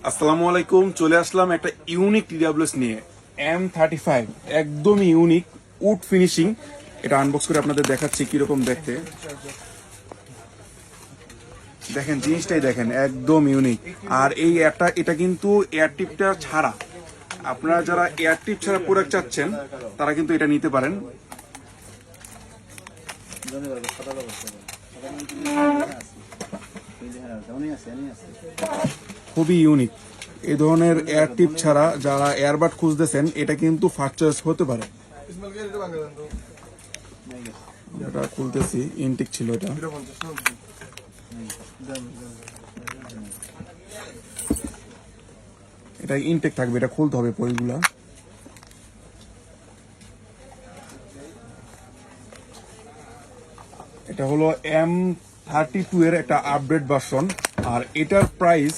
আসসালামু আলাইকুম। চলে আসলাম একটা ইউনিক টিডাব্লিউএস নিয়ে, M35। একদম ইউনিক উড ফিনিশিং। এটা আনবক্স করে আপনাদের দেখাচ্ছি কিরকম দেখতে। দেখেন, জিনিসটাই দেখেন, একদম ইউনিক। আর এই এটা কিন্তু এয়ার টিপটা ছাড়া, আপনারা যারা এয়ার টিপ ছাড়া প্রোডাক্ট চাচ্ছেন তারা কিন্তু এটা নিতে পারেন। খুবই ইউনিক। এই ধরনের এয়ার টিপ ছাড়া যারা এয়ারবাড খুঁজতেছেন, এটা কিন্তু ফার্স্ট চয়েস হতে পারে। এটা খুলতেছি, ইনটেক ছিল এটা। এটা ইনটেক থাকবে, এটা খুলতে হবে পয়গুলা। এটা হলো M32 এর একটা আপডেট ভার্সন। আর এটার প্রাইস